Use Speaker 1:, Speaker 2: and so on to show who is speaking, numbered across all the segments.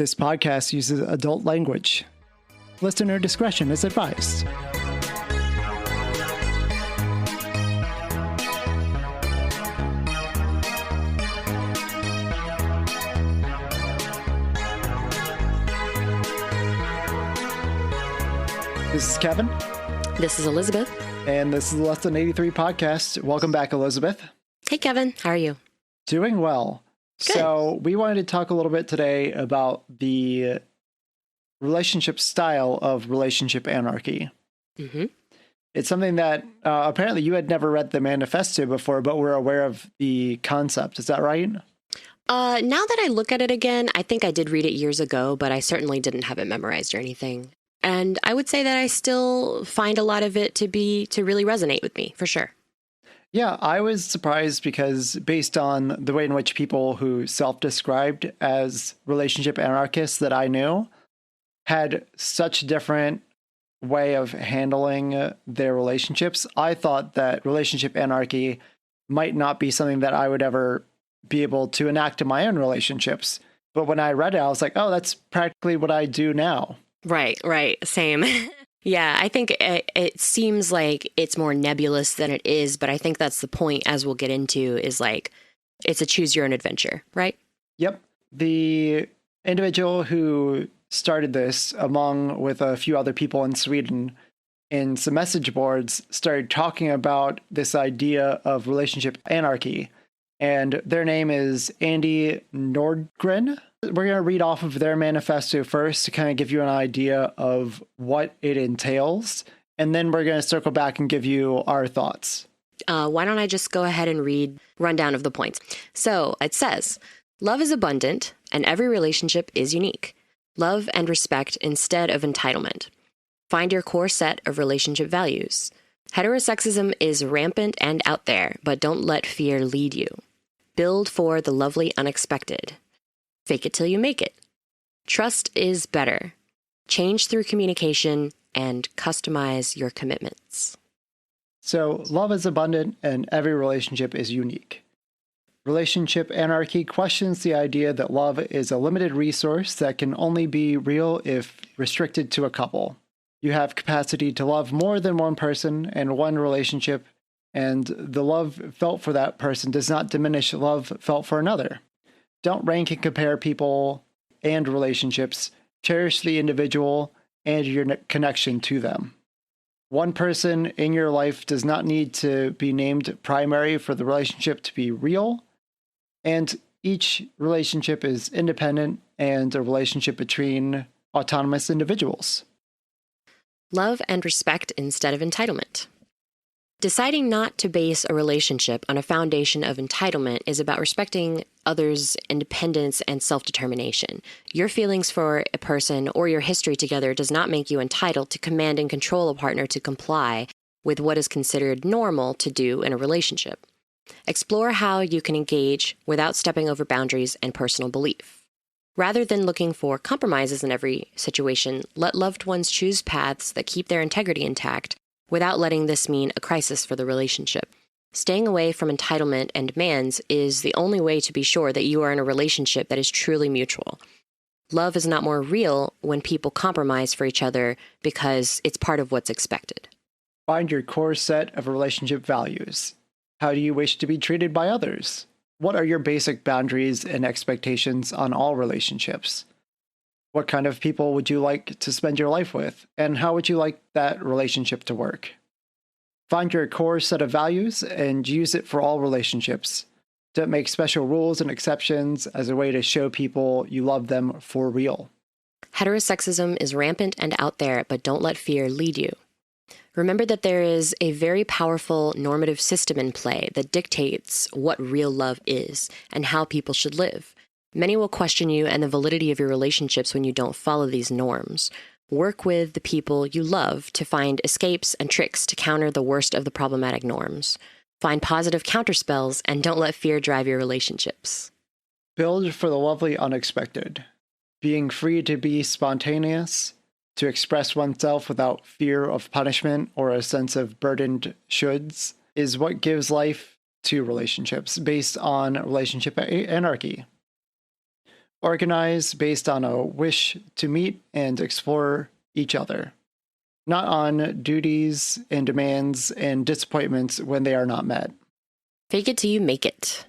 Speaker 1: This podcast uses adult language. Listener discretion is advised. This is Kevin.
Speaker 2: This is Elisabeth.
Speaker 1: And this is the LessThan83 Podcast. Welcome back, Elisabeth.
Speaker 2: Hey, Kevin. How are you?
Speaker 1: Doing well.
Speaker 2: Good.
Speaker 1: So we wanted to talk a little bit today about the relationship style of relationship anarchy.
Speaker 2: Mm-hmm.
Speaker 1: It's something that apparently you had never read the manifesto before, but we're aware of the concept. Is that right?
Speaker 2: Now that I look at it again, I think I did read it years ago, but I certainly didn't have it memorized or anything. And I would say that I still find a lot of it to really resonate with me, for sure.
Speaker 1: Yeah, I was surprised because based on the way in which people who self-described as relationship anarchists that I knew had such a different way of handling their relationships, I thought that relationship anarchy might not be something that I would ever be able to enact in my own relationships. But when I read it, I was like, oh, that's practically what I do now.
Speaker 2: Right. Same. Yeah, I think it seems like it's more nebulous than it is, but I think that's the point, as we'll get into, is like, it's a choose your own adventure, right?
Speaker 1: Yep. The individual who started this, along with a few other people in Sweden, in some message boards, started talking about this idea of relationship anarchy. And their name is Andy Nordgren. We're going to read off of their manifesto first to kind of give you an idea of what it entails. And then we're going to circle back and give you our thoughts.
Speaker 2: Why don't I just go ahead and rundown of the points. So it says, love is abundant and every relationship is unique. Love and respect instead of entitlement. Find your core set of relationship values. Heterosexism is rampant and out there, but don't let fear lead you. Build for the lovely unexpected. Fake it till you make it. Trust is better. Change through communication and customize your commitments.
Speaker 1: So love is abundant and every relationship is unique. Relationship anarchy questions the idea that love is a limited resource that can only be real if restricted to a couple. You have capacity to love more than one person and one relationship, and the love felt for that person does not diminish love felt for another. Don't rank and compare people and relationships. Cherish the individual and your connection to them. One person in your life does not need to be named primary for the relationship to be real. And each relationship is independent and a relationship between autonomous individuals.
Speaker 2: Love and respect instead of entitlement. Deciding not to base a relationship on a foundation of entitlement is about respecting others' independence and self-determination. Your feelings for a person or your history together does not make you entitled to command and control a partner to comply with what is considered normal to do in a relationship. Explore how you can engage without stepping over boundaries and personal belief. Rather than looking for compromises in every situation, let loved ones choose paths that keep their integrity intact without letting this mean a crisis for the relationship. Staying away from entitlement and demands is the only way to be sure that you are in a relationship that is truly mutual. Love is not more real when people compromise for each other because it's part of what's expected.
Speaker 1: Find your core set of relationship values. How do you wish to be treated by others? What are your basic boundaries and expectations on all relationships? What kind of people would you like to spend your life with? And how would you like that relationship to work? Find your core set of values and use it for all relationships. Don't make special rules and exceptions as a way to show people you love them for real.
Speaker 2: Heterosexism is rampant and out there, but don't let fear lead you. Remember that there is a very powerful normative system in play that dictates what real love is and how people should live. Many will question you and the validity of your relationships when you don't follow these norms. Work with the people you love to find escapes and tricks to counter the worst of the problematic norms. Find positive counterspells and don't let fear drive your relationships.
Speaker 1: Build for the lovely unexpected. Being free to be spontaneous, to express oneself without fear of punishment or a sense of burdened shoulds, is what gives life to relationships based on relationship anarchy. Organize based on a wish to meet and explore each other, not on duties and demands and disappointments when they are not met.
Speaker 2: Fake it till you make it.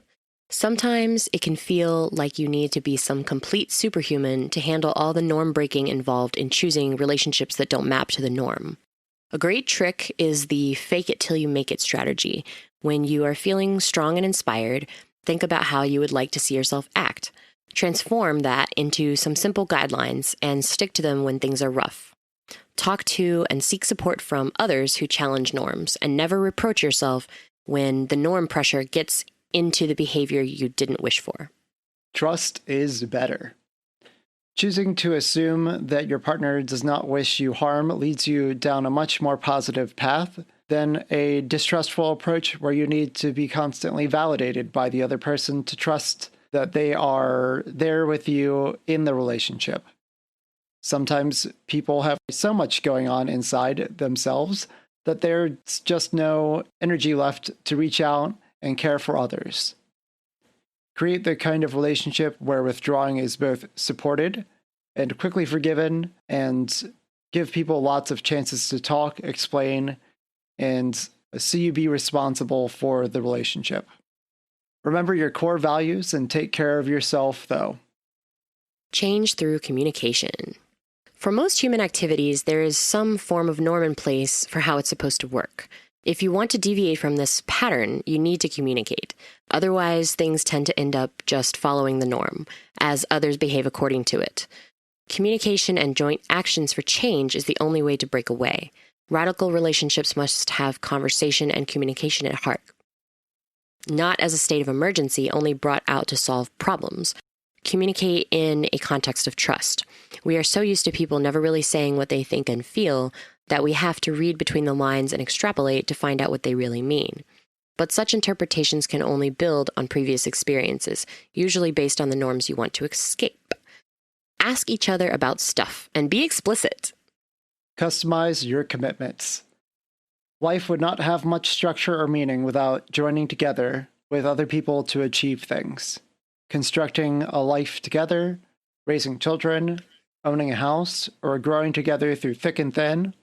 Speaker 2: Sometimes it can feel like you need to be some complete superhuman to handle all the norm breaking involved in choosing relationships that don't map to the norm. A great trick is the fake it till you make it strategy. When you are feeling strong and inspired, think about how you would like to see yourself act. Transform that into some simple guidelines and stick to them when things are rough. Talk to and seek support from others who challenge norms, and never reproach yourself when the norm pressure gets into the behavior you didn't wish for.
Speaker 1: Trust is better. Choosing to assume that your partner does not wish you harm leads you down a much more positive path than a distrustful approach where you need to be constantly validated by the other person to trust that they are there with you in the relationship. Sometimes people have so much going on inside themselves that there's just no energy left to reach out and care for others. Create the kind of relationship where withdrawing is both supported and quickly forgiven, and give people lots of chances to talk, explain, and see you be responsible for the relationship. Remember your core values and take care of yourself, though.
Speaker 2: Change through communication. For most human activities, there is some form of norm in place for how it's supposed to work. If you want to deviate from this pattern, you need to communicate. Otherwise, things tend to end up just following the norm, as others behave according to it. Communication and joint actions for change is the only way to break away. Radical relationships must have conversation and communication at heart. Not as a state of emergency, only brought out to solve problems. Communicate in a context of trust. We are so used to people never really saying what they think and feel that we have to read between the lines and extrapolate to find out what they really mean. But such interpretations can only build on previous experiences, usually based on the norms you want to escape. Ask each other about stuff and be explicit.
Speaker 1: Customize your commitments. Life would not have much structure or meaning without joining together with other people to achieve things. Constructing a life together, raising children, owning a house, or growing together through thick and thin.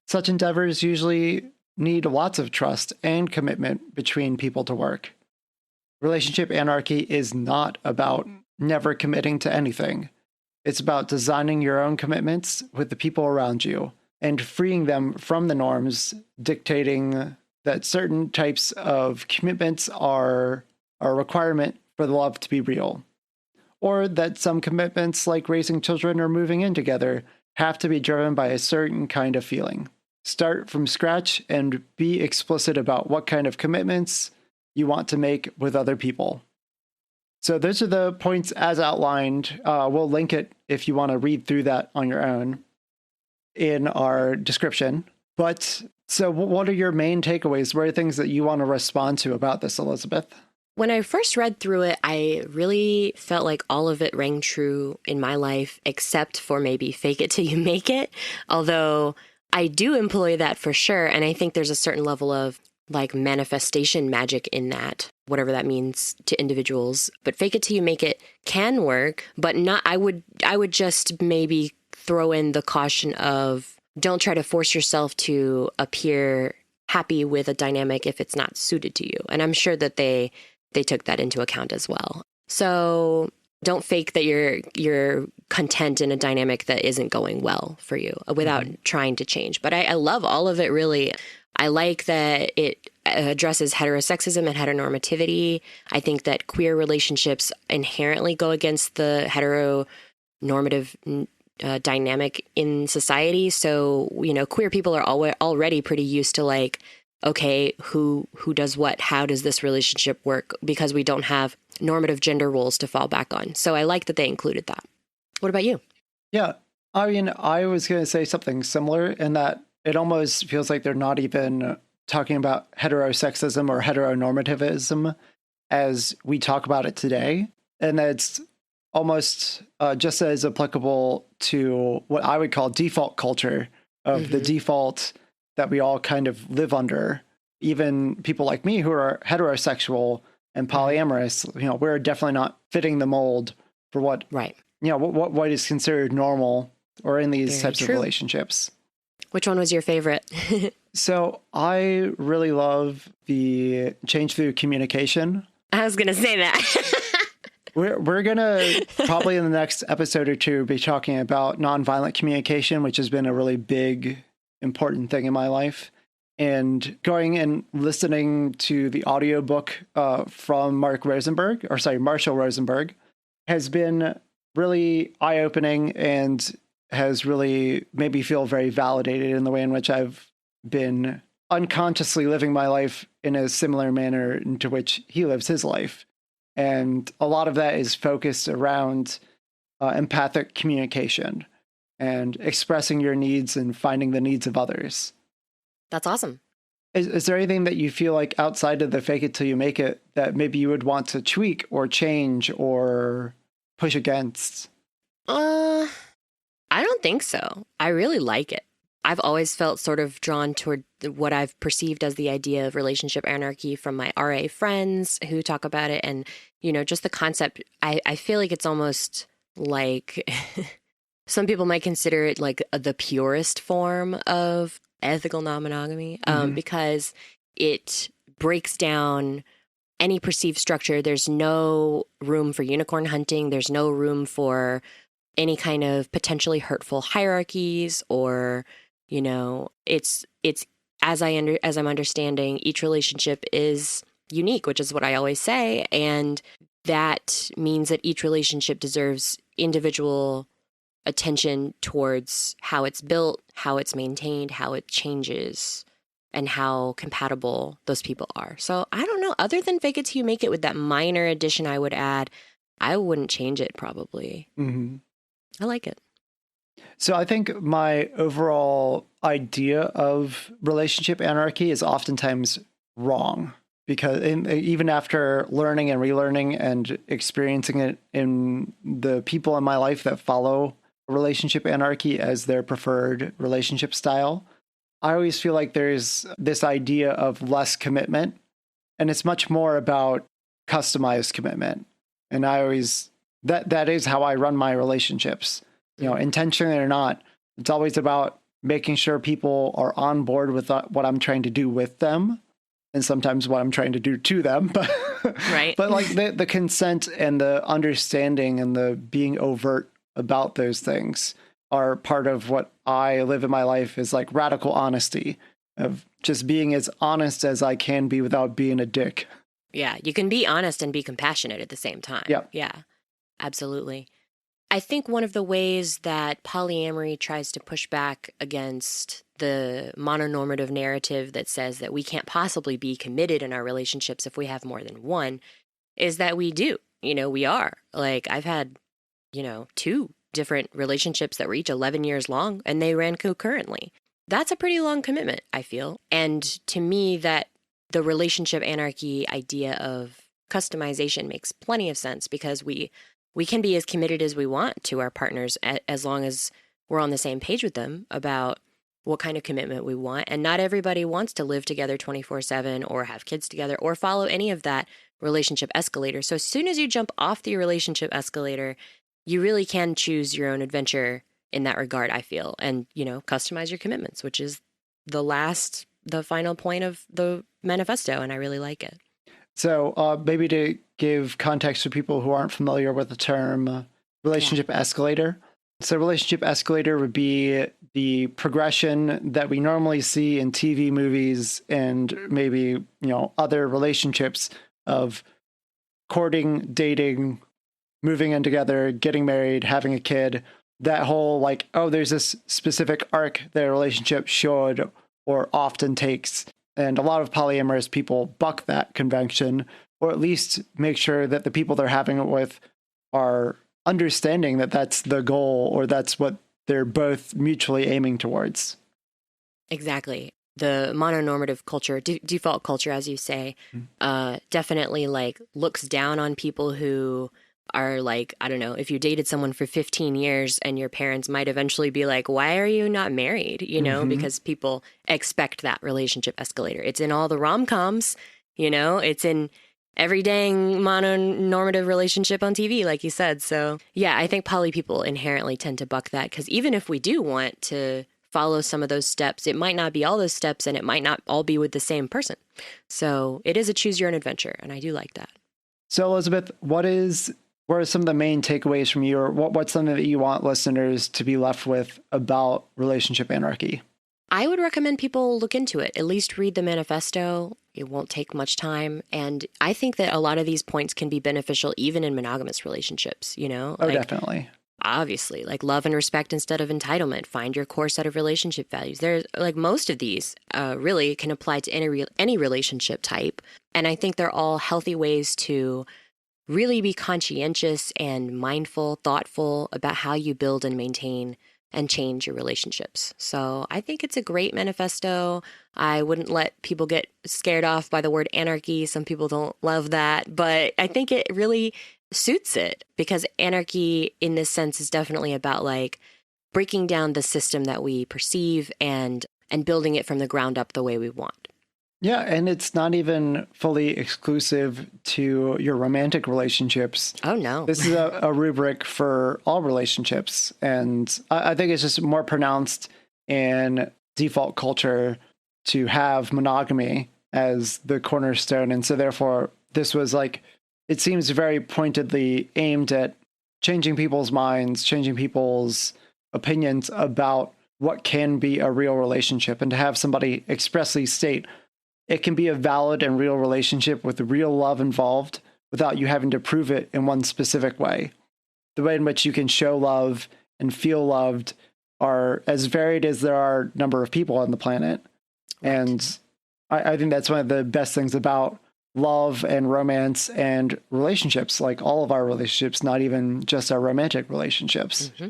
Speaker 1: Such endeavors usually need lots of trust and commitment between people to work. Relationship anarchy is not about never committing to anything. It's about designing your own commitments with the people around you and freeing them from the norms dictating that certain types of commitments are a requirement for the love to be real, or that some commitments like raising children or moving in together have to be driven by a certain kind of feeling. Start from scratch and be explicit about what kind of commitments you want to make with other people. So those are the points as outlined. We'll link it if you want to read through that on your own in our description. But so what are your main takeaways? What are things that you want to respond to about this, Elisabeth?
Speaker 2: When I first read through it, I really felt like all of it rang true in my life, except for maybe fake it till you make it. Although I do employ that for sure. And I think there's a certain level of like manifestation magic in that, whatever that means to individuals. But fake it till you make it can work, but not, I would just maybe throw in the caution of don't try to force yourself to appear happy with a dynamic if it's not suited to you. And I'm sure that they took that into account as well. So don't fake that you're content in a dynamic that isn't going well for you without trying to change. But I love all of it, really. I like that it addresses heterosexism and heteronormativity. I think that queer relationships inherently go against the heteronormative dynamic in society. So, queer people are already pretty used to like, okay, who does what? How does this relationship work? Because we don't have normative gender roles to fall back on. So I like that they included that. What about you?
Speaker 1: Yeah, I mean, I was going to say something similar in that it almost feels like they're not even talking about heterosexism or heteronormativism as we talk about it today. And that's almost just as applicable to what I would call default culture of the default that we all kind of live under. Even people like me who are heterosexual and polyamorous, we're definitely not fitting the mold for what,
Speaker 2: Right.
Speaker 1: what is considered normal or in these
Speaker 2: Very
Speaker 1: types
Speaker 2: true.
Speaker 1: of relationships.
Speaker 2: Which one was your favorite?
Speaker 1: So I really love the change through communication.
Speaker 2: I was going to say that.
Speaker 1: We're going to probably in the next episode or two be talking about nonviolent communication, which has been a really big, important thing in my life. And going and listening to the audiobook from Marshall Rosenberg has been really eye-opening and has really made me feel very validated in the way in which I've been unconsciously living my life in a similar manner into which he lives his life. And a lot of that is focused around empathic communication and expressing your needs and finding the needs of others.
Speaker 2: That's awesome.
Speaker 1: Is there anything that you feel like outside of the fake it till you make it that maybe you would want to tweak or change or push against?
Speaker 2: I don't think so. I really like it. I've always felt sort of drawn toward what I've perceived as the idea of relationship anarchy from my RA friends who talk about it. And, just the concept, I feel like it's almost like some people might consider it like the purest form of ethical non-monogamy because it breaks down any perceived structure. There's no room for unicorn hunting. There's no room for any kind of potentially hurtful hierarchies or, it's as I'm understanding, each relationship is unique, which is what I always say. And that means that each relationship deserves individual attention towards how it's built, how it's maintained, how it changes, and how compatible those people are. So I don't know, other than fake it till you make it with that minor addition I would add, I wouldn't change it probably.
Speaker 1: Mm-hmm.
Speaker 2: I like it.
Speaker 1: So I think my overall idea of relationship anarchy is oftentimes wrong because even after learning and relearning and experiencing it in the people in my life that follow relationship anarchy as their preferred relationship style, I always feel like there's this idea of less commitment, and it's much more about customized commitment. And I always, that is how I run my relationships. Intentionally or not, it's always about making sure people are on board with what I'm trying to do with them, and sometimes what I'm trying to do to them. But
Speaker 2: right.
Speaker 1: But like the consent and the understanding and the being overt about those things are part of what I live in my life is like radical honesty of just being as honest as I can be without being a dick.
Speaker 2: Yeah, you can be honest and be compassionate at the same time. Yeah, absolutely. I think one of the ways that polyamory tries to push back against the mononormative narrative that says that we can't possibly be committed in our relationships if we have more than one is that we do. We are. Like, I've had, 2 different relationships that were each 11 years long, and they ran concurrently. That's a pretty long commitment, I feel. And to me, that the relationship anarchy idea of customization makes plenty of sense because we can be as committed as we want to our partners as long as we're on the same page with them about what kind of commitment we want. And not everybody wants to live together 24/7 or have kids together or follow any of that relationship escalator. So as soon as you jump off the relationship escalator, you really can choose your own adventure in that regard, I feel, and, customize your commitments, which is the final point of the manifesto. And I really like it.
Speaker 1: So maybe to give context to people who aren't familiar with the term relationship escalator. So relationship escalator would be the progression that we normally see in TV movies and maybe, other relationships of courting, dating, moving in together, getting married, having a kid. That whole there's this specific arc that a relationship should or often takes. And a lot of polyamorous people buck that convention, or at least make sure that the people they're having it with are understanding that that's the goal or that's what they're both mutually aiming towards.
Speaker 2: Exactly. The mononormative culture, default culture, as you say, definitely looks down on people who are I don't know, if you dated someone for 15 years and your parents might eventually be like, why are you not married? Because people expect that relationship escalator. It's in all the rom-coms, it's in every dang mononormative relationship on TV, like you said. So yeah, I think poly people inherently tend to buck that, because even if we do want to follow some of those steps, it might not be all those steps, and it might not all be with the same person. So it is a choose your own adventure, and I do like that.
Speaker 1: So Elisabeth, what are some of the main takeaways from you, or what's something that you want listeners to be left with about relationship anarchy?
Speaker 2: I would recommend people look into it, at least read the manifesto. It won't take much time. And I think that a lot of these points can be beneficial even in monogamous relationships, you know?
Speaker 1: Oh, definitely.
Speaker 2: Obviously, like love and respect instead of entitlement. Find your core set of relationship values. There's like most of these really can apply to any relationship type. And I think they're all healthy ways to really be conscientious and mindful, thoughtful about how you build and maintain and change your relationships. So I think it's a great manifesto. I wouldn't let people get scared off by the word anarchy. Some people don't love that, but I think it really suits it, because anarchy in this sense is definitely about like breaking down the system that we perceive and building it from the ground up the way we want.
Speaker 1: Yeah, and it's not even fully exclusive to your romantic relationships.
Speaker 2: Oh, no.
Speaker 1: This is a rubric for all relationships. And I think it's just more pronounced in default culture to have monogamy as the cornerstone. And so therefore, this was like, it seems very pointedly aimed at changing people's minds, changing people's opinions about what can be a real relationship, and to have somebody expressly state, it can be a valid and real relationship with real love involved without you having to prove it in one specific way. The way in which you can show love and feel loved are as varied as there are number of people on the planet. Right. And I think that's one of the best things about love and romance and relationships, like all of our relationships, not even just our romantic relationships.
Speaker 2: Mm-hmm.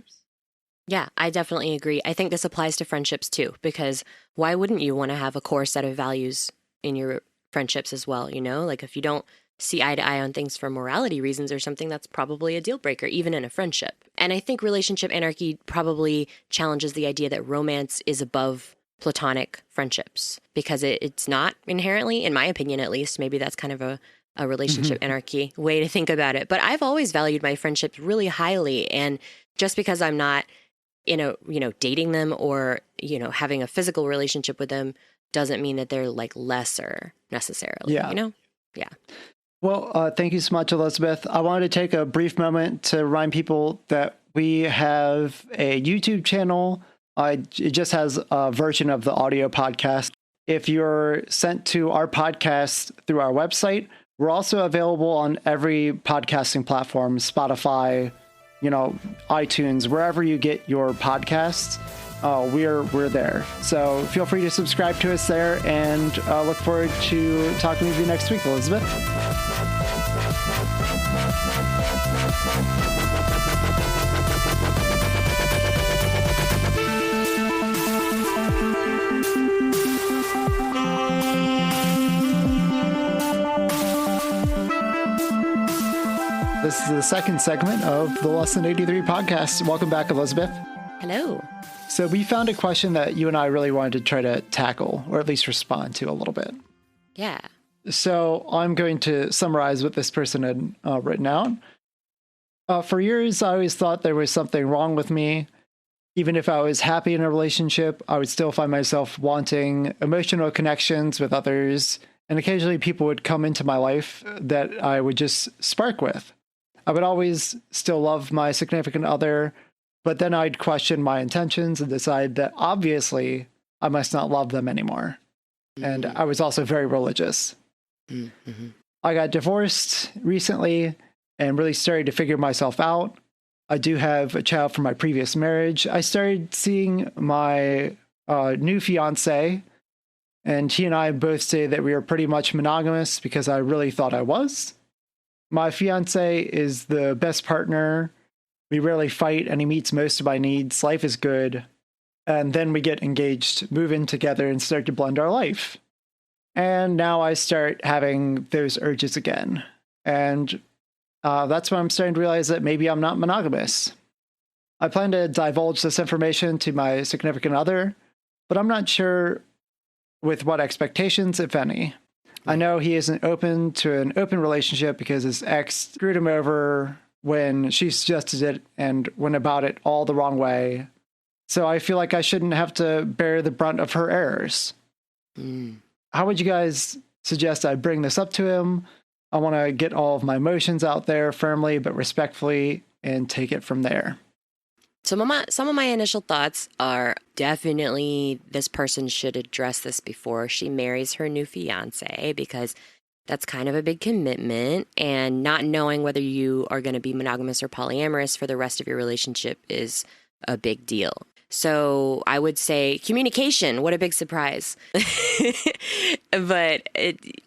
Speaker 2: Yeah, I definitely agree. I think this applies to friendships too, because why wouldn't you want to have a core set of values in your friendships as well? You know, like if you don't see eye to eye on things for morality reasons or something, that's probably a deal breaker, even in a friendship. And I think relationship anarchy probably challenges the idea that romance is above platonic friendships, because it's not inherently, in my opinion at least. Maybe that's kind of a relationship anarchy way to think about it. But I've always valued my friendships really highly. And just because I'm not dating them or, having a physical relationship with them doesn't mean that they're like lesser necessarily, Yeah.
Speaker 1: Well, thank you so much, Elisabeth. I wanted to take a brief moment to remind people that we have a YouTube channel. It just has a version of the audio podcast. If you're sent to our podcast through our website, we're also available on every podcasting platform, Spotify, iTunes, wherever you get your podcasts. We're there. So feel free to subscribe to us there, and look forward to talking with you next week, Elisabeth. This is the second segment of the LessThan83 Podcast. Welcome back, Elisabeth.
Speaker 2: Hello.
Speaker 1: So we found a question that you and I really wanted to try to tackle, or at least respond to a little bit.
Speaker 2: Yeah.
Speaker 1: So I'm going to summarize what this person had written out. For years, I always thought there was something wrong with me. Even if I was happy in a relationship, I would still find myself wanting emotional connections with others. And occasionally people would come into my life that I would just spark with. I would always still love my significant other, but then I'd question my intentions and decide that obviously I must not love them anymore. Mm-hmm. And I was also very religious. Mm-hmm. I got divorced recently and really started to figure myself out. I do have a child from my previous marriage. I started seeing my new fiance, and he and I both say that we are pretty much monogamous because I really thought I was. My fiance is the best partner. We rarely fight, and he meets most of my needs. Life is good. And then we get engaged, move in together, and start to blend our life. And now I start having those urges again. And that's when I'm starting to realize that maybe I'm not monogamous. I plan to divulge this information to my significant other, but I'm not sure with what expectations, if any. I know he isn't open to an open relationship because his ex screwed him over when she suggested it and went about it all the wrong way. So I feel like I shouldn't have to bear the brunt of her errors. How would you guys suggest I bring this up to him? I want to get all of my emotions out there firmly but respectfully and take it from there.
Speaker 2: Some of my initial thoughts are definitely this person should address this before she marries her new fiance, because that's kind of a big commitment, and not knowing whether you are going to be monogamous or polyamorous for the rest of your relationship is a big deal. So I would say communication, what a big surprise. But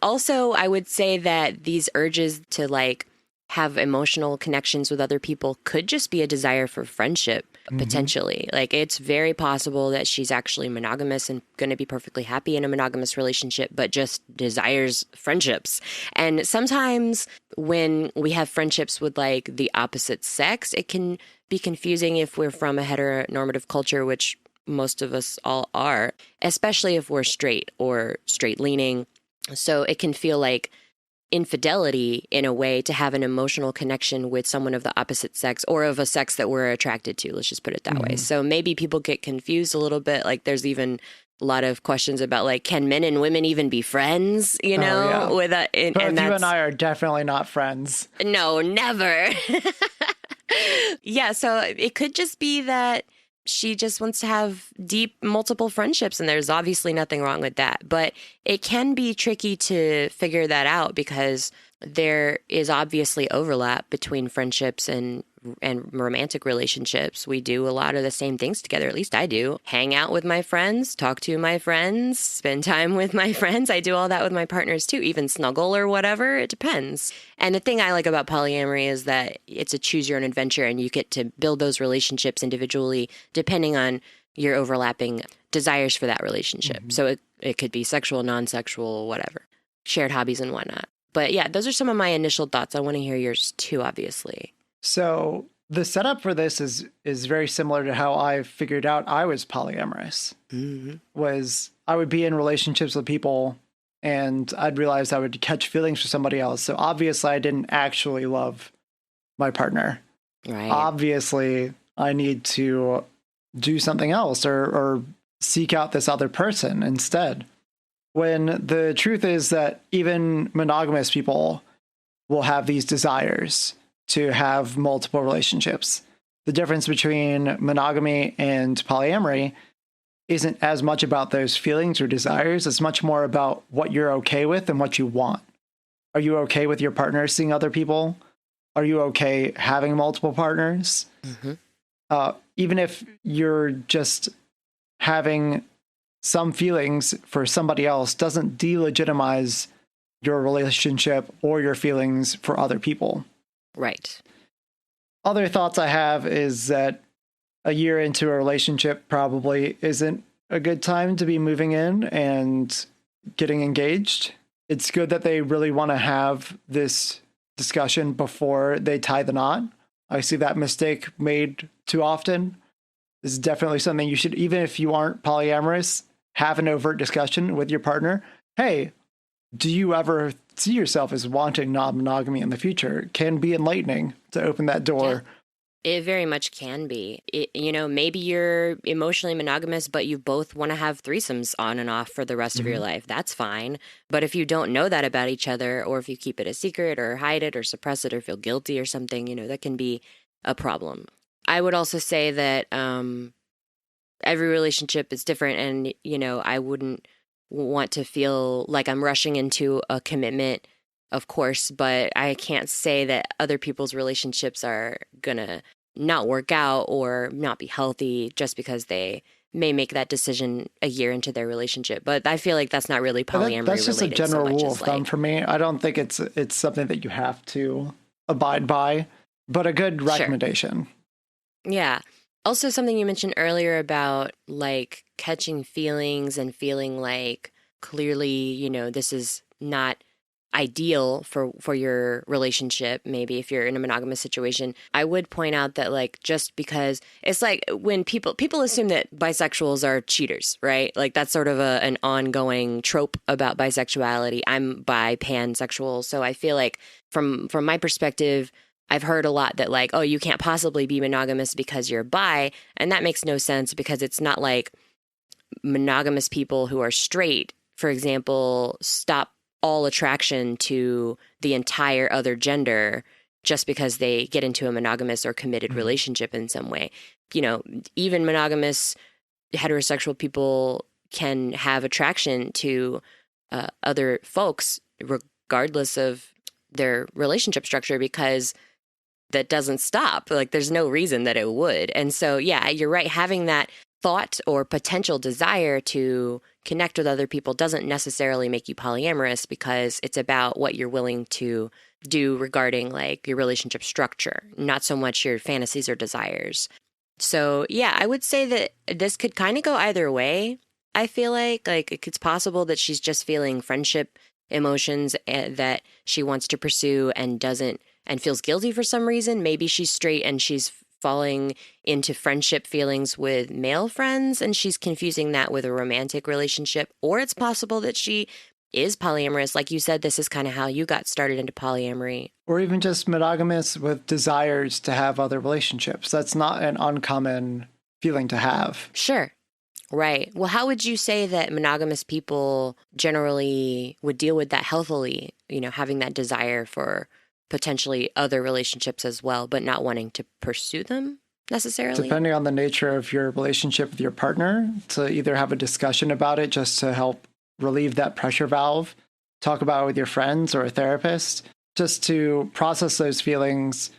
Speaker 2: also I would say that these urges to like have emotional connections with other people could just be a desire for friendship, potentially. Like, it's very possible that she's actually monogamous and going to be perfectly happy in a monogamous relationship, but just desires friendships. And sometimes when we have friendships with like the opposite sex, it can be confusing if we're from a heteronormative culture, which most of us all are, especially if we're straight or straight leaning. So it can feel like infidelity in a way to have an emotional connection with someone of the opposite sex or of a sex that we're attracted to. Let's just put it that way. So maybe people get confused a little bit. Like, there's even a lot of questions about like, can men and women even be friends? You know, with a,
Speaker 1: Both you and I are definitely not friends.
Speaker 2: No, never. Yeah. So it could just be that she just wants to have deep, multiple friendships, and there's obviously nothing wrong with that. But it can be tricky to figure that out because there is obviously overlap between friendships and romantic relationships. We do a lot of the same things together. At least I do. Hang out with my friends, talk to my friends, spend time with my friends. I do all that with my partners too, even snuggle or whatever. It depends. And the thing I like about polyamory is that it's a choose your own adventure, and you get to build those relationships individually depending on your overlapping desires for that relationship. So it could be sexual, non-sexual, whatever, shared hobbies and whatnot. But yeah, those are some of my initial thoughts. I want to hear yours too, obviously.
Speaker 1: So the setup for this is very similar to how I figured out I was polyamorous. Was I would be in relationships with people and I'd realize I would catch feelings for somebody else. So obviously I didn't actually love my partner.
Speaker 2: Right.
Speaker 1: Obviously I need to do something else or seek out this other person instead. When the truth is that even monogamous people will have these desires to have multiple relationships. The difference between monogamy and polyamory isn't as much about those feelings or desires. It's much more about what you're okay with and what you want. Are you okay with your partner seeing other people? Are you okay having multiple partners? Even if you're just having some feelings for somebody else doesn't delegitimize your relationship or your feelings for other people.
Speaker 2: Right.
Speaker 1: Other thoughts I have is that a year into a relationship probably isn't a good time to be moving in and getting engaged. It's good that they really want to have this discussion before they tie the knot. I see that mistake made too often. This is definitely something you should, even if you aren't polyamorous, have an overt discussion with your partner. Hey, do you ever see yourself as wanting non-monogamy in the future? It can be enlightening to open that door.
Speaker 2: Yeah, it very much can be. Maybe you're emotionally monogamous, but you both want to have threesomes on and off for the rest of your life. That's fine. But if you don't know that about each other, or if you keep it a secret or hide it or suppress it or feel guilty or something, that can be a problem. I would also say that every relationship is different, and, I wouldn't want to feel like I'm rushing into a commitment, of course, but I can't say that other people's relationships are gonna not work out or not be healthy just because they may make that decision a year into their relationship. But I feel like that's not really polyamory.
Speaker 1: That's just a general rule of thumb
Speaker 2: like,
Speaker 1: for me. I don't think it's something that you have to abide by, but a good recommendation.
Speaker 2: Sure. Yeah. Also, something you mentioned earlier about like catching feelings and feeling like clearly, this is not ideal for your relationship, maybe if you're in a monogamous situation, I would point out that like, just because it's like when people assume that bisexuals are cheaters, right? Like that's sort of an ongoing trope about bisexuality. I'm pansexual, so I feel like from my perspective, I've heard a lot that like, oh, you can't possibly be monogamous because you're bi, and that makes no sense, because it's not like monogamous people who are straight, for example, stop all attraction to the entire other gender just because they get into a monogamous or committed relationship in some way. You know, even monogamous heterosexual people can have attraction to other folks regardless of their relationship structure, because that doesn't stop. Like there's no reason that it would. And so, yeah, you're right. Having that thought or potential desire to connect with other people doesn't necessarily make you polyamorous, because it's about what you're willing to do regarding like your relationship structure, not so much your fantasies or desires. So yeah, I would say that this could kind of go either way. I feel like it's possible that she's just feeling friendship emotions that she wants to pursue and doesn't, and feels guilty for some reason. Maybe she's straight and she's falling into friendship feelings with male friends and she's confusing that with a romantic relationship. Or it's possible that she is polyamorous. Like you said, this is kind of how you got started into polyamory.
Speaker 1: Or even just monogamous with desires to have other relationships. That's not an uncommon feeling to have.
Speaker 2: Sure. Right. Well, how would you say that monogamous people generally would deal with that healthily, you know, having that desire for potentially other relationships as well, but not wanting to pursue them necessarily?
Speaker 1: Depending on the nature of your relationship with your partner, to either have a discussion about it just to help relieve that pressure valve, talk about it with your friends or a therapist, just to process those feelings,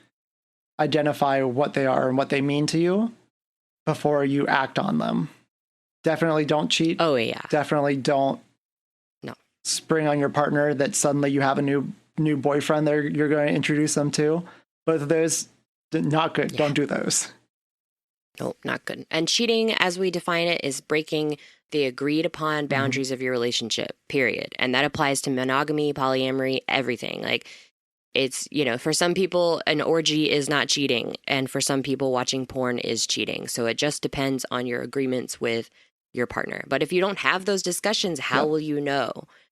Speaker 1: identify what they are and what they mean to you before you act on them. Definitely don't cheat.
Speaker 2: Oh, yeah.
Speaker 1: Definitely don't spring on your partner that suddenly you have a new boyfriend that you're going to introduce them to. Both of those, not good. Yeah. Don't do those.
Speaker 2: Nope, not good. And cheating, as we define it, is breaking the agreed upon boundaries of your relationship, period. And that applies to monogamy, polyamory, everything. Like, it's, you know, for some people, an orgy is not cheating. And for some people, watching porn is cheating. So it just depends on your agreements with your partner. But if you don't have those discussions, how will you know?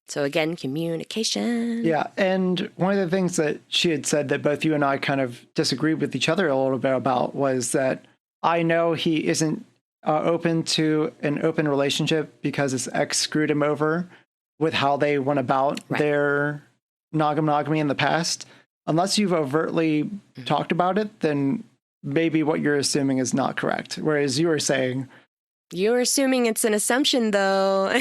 Speaker 2: So again, communication. Yeah.
Speaker 1: And one of the things that she had said that both you and I kind of disagreed with each other a little bit about was that I know he isn't open to an open relationship because his ex screwed him over with how they went about their non-monogamy in the past. Unless you've overtly talked about it, then maybe what you're assuming is not correct. Whereas you were saying,
Speaker 2: you're assuming it's an assumption, though.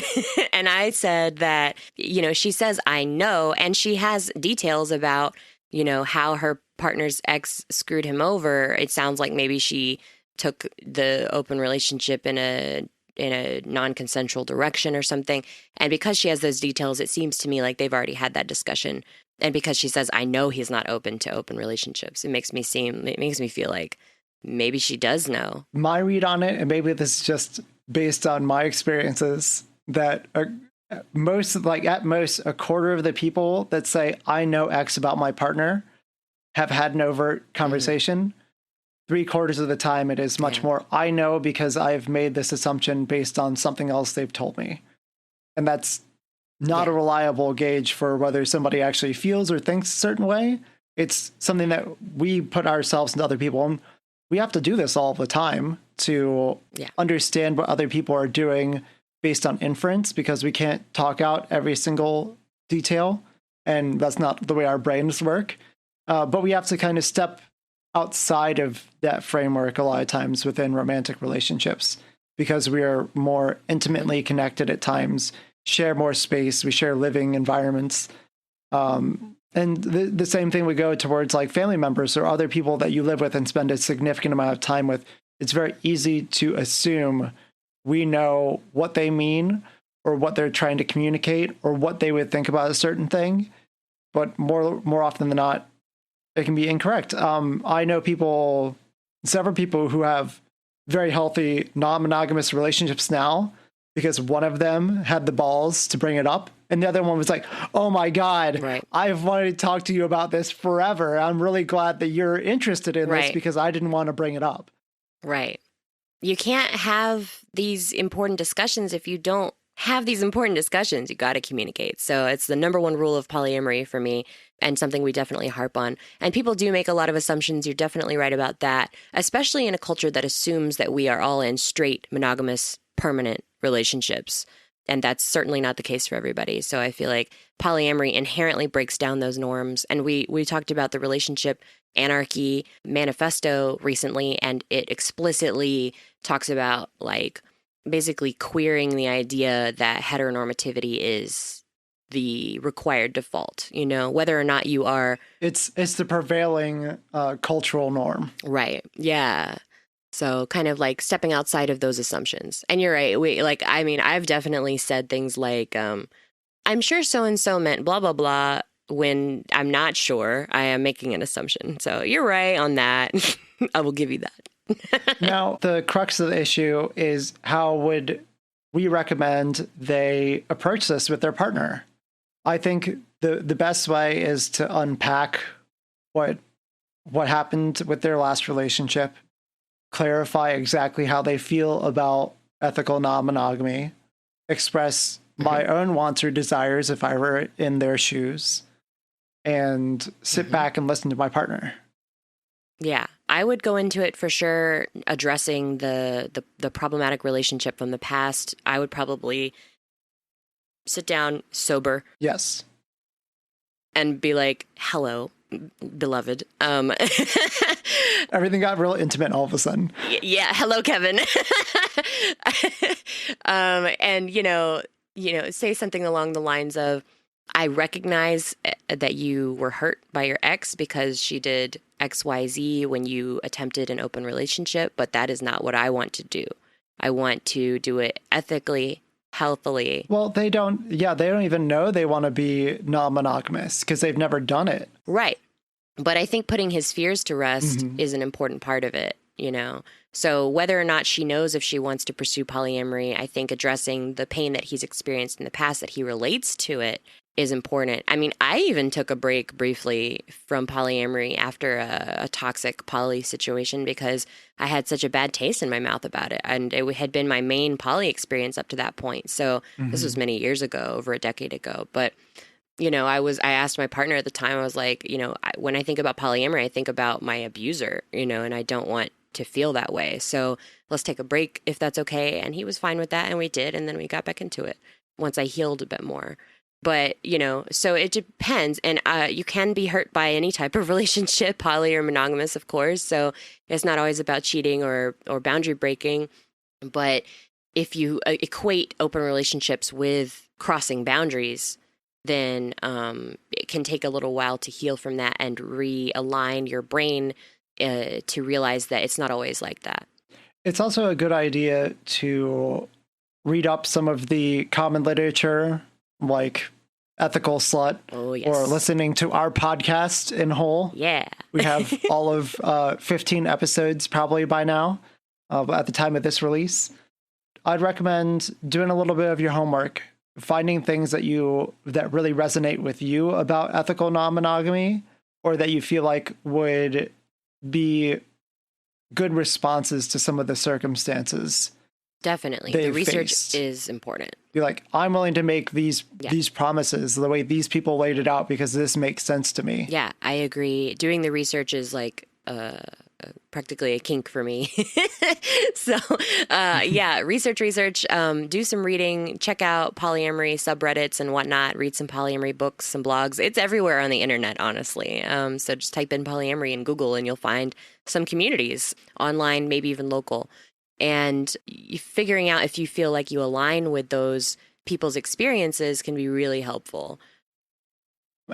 Speaker 2: And I said that, you know, she says, I know, and she has details about, you know, how her partner's ex screwed him over. It sounds like maybe she took the open relationship in a non-consensual direction or something. And because she has those details, it seems to me like they've already had that discussion. And because she says, I know he's not open to open relationships, it makes me feel like maybe she does know.
Speaker 1: My read on it, and maybe this is just based on my experiences, that at most a quarter of the people that say, I know X about my partner, have had an overt conversation. 3/4 of the time, it is much more, I know because I've made this assumption based on something else they've told me. And that's not a reliable gauge for whether somebody actually feels or thinks a certain way. It's something that we put ourselves into other people. And we have to do this all the time to understand what other people are doing based on inference, because we can't talk out every single detail. And that's not the way our brains work. But we have to kind of step outside of that framework a lot of times within romantic relationships, because we are more intimately connected at times, share more space, we share living environments. And the same thing would go towards like family members or other people that you live with and spend a significant amount of time with. It's very easy to assume we know what they mean or what they're trying to communicate or what they would think about a certain thing. But more often than not, it can be incorrect. I know several people who have very healthy non-monogamous relationships now because one of them had the balls to bring it up And the other one was like, oh my God,
Speaker 2: Right.
Speaker 1: I've wanted to talk to you about this forever. I'm really glad that you're interested in this
Speaker 2: Right.
Speaker 1: because I didn't want to bring it up.
Speaker 2: Right. You can't have these important discussions if you don't have these important discussions. You got to communicate. So it's the number one rule of polyamory for me, and something we definitely harp on. And people do make a lot of assumptions. You're definitely right about that, especially in a culture that assumes that we are all in straight, monogamous, permanent relationships. And that's certainly not the case for everybody. So I feel like polyamory inherently breaks down those norms. And we talked about the relationship Anarchy manifesto recently, and it explicitly talks about like basically queering the idea that heteronormativity is the required default, you know, whether or not you are.
Speaker 1: It's the prevailing cultural norm.
Speaker 2: Right. Yeah. So kind of like stepping outside of those assumptions. And you're right. I've definitely said things like, I'm sure so-and-so meant blah, blah, blah, when I'm not sure. I am making an assumption. So you're right on that. I will give you that.
Speaker 1: Now, the crux of the issue is how would we recommend they approach this with their partner? I think the best way is to unpack what happened with their last relationship, clarify exactly how they feel about ethical non-monogamy, express my own wants or desires if I were in their shoes, and sit back and listen to my partner.
Speaker 2: Yeah, I would go into it for sure addressing the problematic relationship from the past. I would probably sit down sober.
Speaker 1: Yes.
Speaker 2: And be like, hello, beloved.
Speaker 1: Everything got real intimate all of a sudden.
Speaker 2: Yeah, hello, Kevin. And, say something along the lines of, I recognize that you were hurt by your ex because she did XYZ when you attempted an open relationship, but that is not what I want to do. I want to do it ethically, healthily.
Speaker 1: Well, they don't even know they want to be non-monogamous because they've never done it.
Speaker 2: Right. But I think putting his fears to rest is an important part of it, you know? So whether or not she knows if she wants to pursue polyamory, I think addressing the pain that he's experienced in the past, that he relates to it, is important. I mean, I even took a break briefly from polyamory after a toxic poly situation because I had such a bad taste in my mouth about it. And it had been my main poly experience up to that point. So this was many years ago, over a decade ago. But, I asked my partner at the time, I was like, when I think about polyamory, I think about my abuser, and I don't want to feel that way. So let's take a break if that's okay. And he was fine with that. And we did. And then we got back into it once I healed a bit more. But, so it depends. And you can be hurt by any type of relationship, poly or monogamous, of course. So it's not always about cheating or boundary breaking. But if you equate open relationships with crossing boundaries, then it can take a little while to heal from that and realign your brain to realize that it's not always like that.
Speaker 1: It's also a good idea to read up some of the common literature, like Ethical Slut, or listening to our podcast in whole.
Speaker 2: Yeah.
Speaker 1: We have all of 15 episodes probably by now at the time of this release. I'd recommend doing a little bit of your homework, finding things that really resonate with you about ethical non-monogamy, or that you feel like would be good responses to some of the circumstances.
Speaker 2: Definitely. The research is important.
Speaker 1: Be like, I'm willing to make these promises the way these people laid it out because this makes sense to me.
Speaker 2: Yeah, I agree. Doing the research is like practically a kink for me. So, research. Do some reading. Check out polyamory subreddits and whatnot. Read some polyamory books, some blogs. It's everywhere on the internet, honestly. So just type in polyamory in Google and you'll find some communities online, maybe even local. And figuring out if you feel like you align with those people's experiences can be really helpful.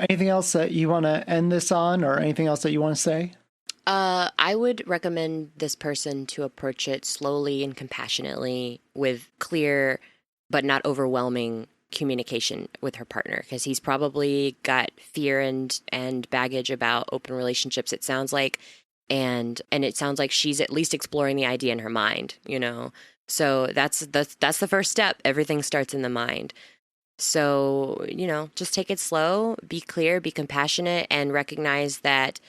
Speaker 1: Anything else that you want to end this on, or anything else that you want to say?
Speaker 2: I would recommend this person to approach it slowly and compassionately with clear but not overwhelming communication with her partner, because he's probably got fear and baggage about open relationships, it sounds like. And it sounds like she's at least exploring the idea in her mind, So that's the first step. Everything starts in the mind. So, just take it slow, be clear, be compassionate, and recognize that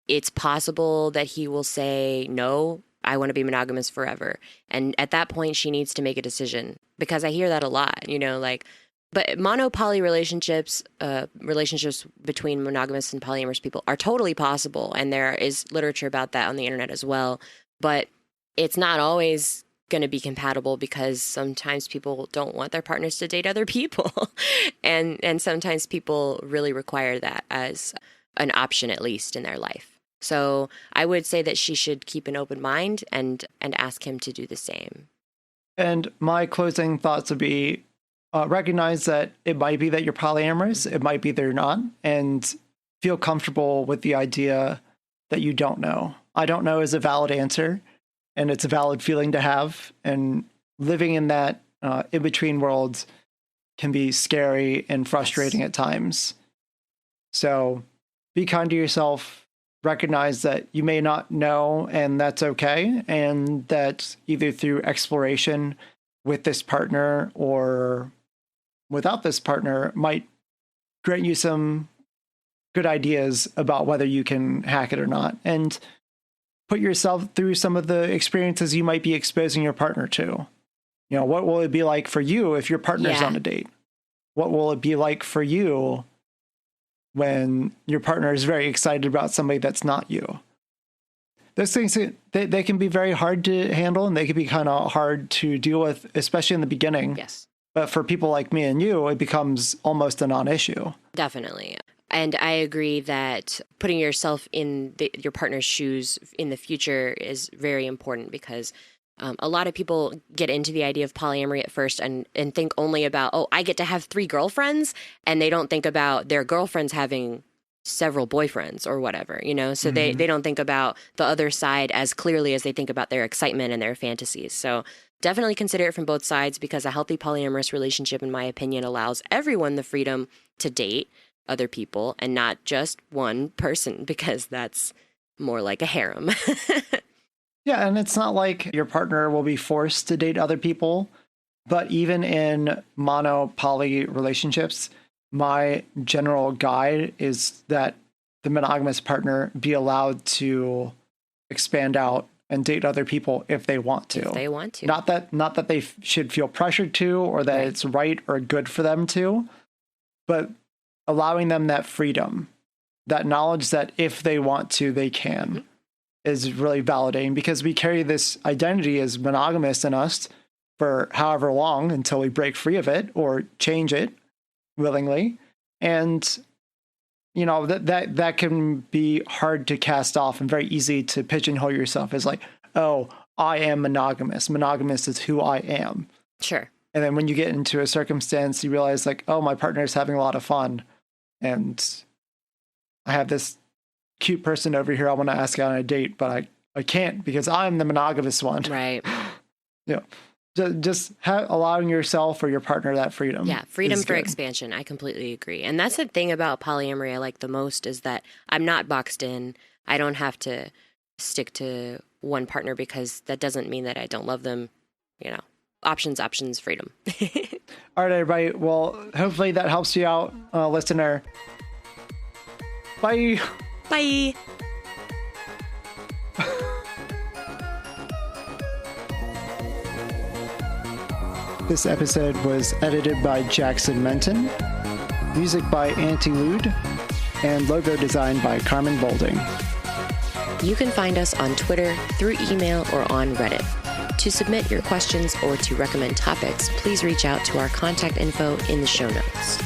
Speaker 2: it's possible that he will say, no, I want to be monogamous forever. And at that point, she needs to make a decision, because I hear that a lot, but mono-poly relationships, relationships between monogamous and polyamorous people are totally possible. And there is literature about that on the internet as well. But it's not always going to be compatible, because sometimes people don't want their partners to date other people. and sometimes people really require that as an option, at least in their life. So I would say that she should keep an open mind and ask him to do the same.
Speaker 1: And my closing thoughts would be, recognize that it might be that you're polyamorous, it might be that you're not, and feel comfortable with the idea that you don't know. I don't know is a valid answer, and it's a valid feeling to have. And living in that in-between world can be scary and frustrating at times. So be kind to yourself. Recognize that you may not know, and that's okay. And that either through exploration with this partner or without this partner might grant you some good ideas about whether you can hack it or not. And put yourself through some of the experiences you might be exposing your partner to. What will it be like for you if your partner's on a date? What will it be like for you when your partner is very excited about somebody that's not you? Those things, they can be very hard to handle, and they can be kind of hard to deal with, especially in the beginning.
Speaker 2: Yes.
Speaker 1: But for people like me and you, it becomes almost a non-issue.
Speaker 2: Definitely. And I agree that putting yourself in your partner's shoes in the future is very important, because a lot of people get into the idea of polyamory at first and think only about, I get to have 3 girlfriends, and they don't think about their girlfriends having several boyfriends or whatever, so they don't think about the other side as clearly as they think about their excitement and their fantasies. So definitely consider it from both sides, because a healthy polyamorous relationship, in my opinion, allows everyone the freedom to date other people and not just one person, because that's more like a harem.
Speaker 1: Yeah, and it's not like your partner will be forced to date other people, but even in mono-poly relationships, my general guide is that the monogamous partner be allowed to expand out and date other people if they want to.
Speaker 2: If they want to.
Speaker 1: Not that they should feel pressured to, or that it's right or good for them to, but allowing them that freedom, that knowledge that if they want to, they can, is really validating, because we carry this identity as monogamous in us for however long until we break free of it or change it willingly. And that can be hard to cast off and very easy to pigeonhole yourself as like, oh, I am monogamous. Monogamous is who I am.
Speaker 2: Sure.
Speaker 1: And then when you get into a circumstance, you realize like, oh, my partner is having a lot of fun, and I have this cute person over here I want to ask out on a date, but I can't because I'm the monogamous one.
Speaker 2: Right.
Speaker 1: Just allowing yourself or your partner that freedom.
Speaker 2: Yeah, freedom for expansion. I completely agree. And that's the thing about polyamory I like the most, is that I'm not boxed in. I don't have to stick to one partner, because that doesn't mean that I don't love them. Options, freedom.
Speaker 1: All right, everybody. Well, hopefully that helps you out, listener. Bye.
Speaker 2: Bye.
Speaker 1: This episode was edited by Jackson Menton, music by Antilude, and logo design by Carmen Bolding.
Speaker 2: You can find us on Twitter, through email, or on Reddit. To submit your questions or to recommend topics, please reach out to our contact info in the show notes.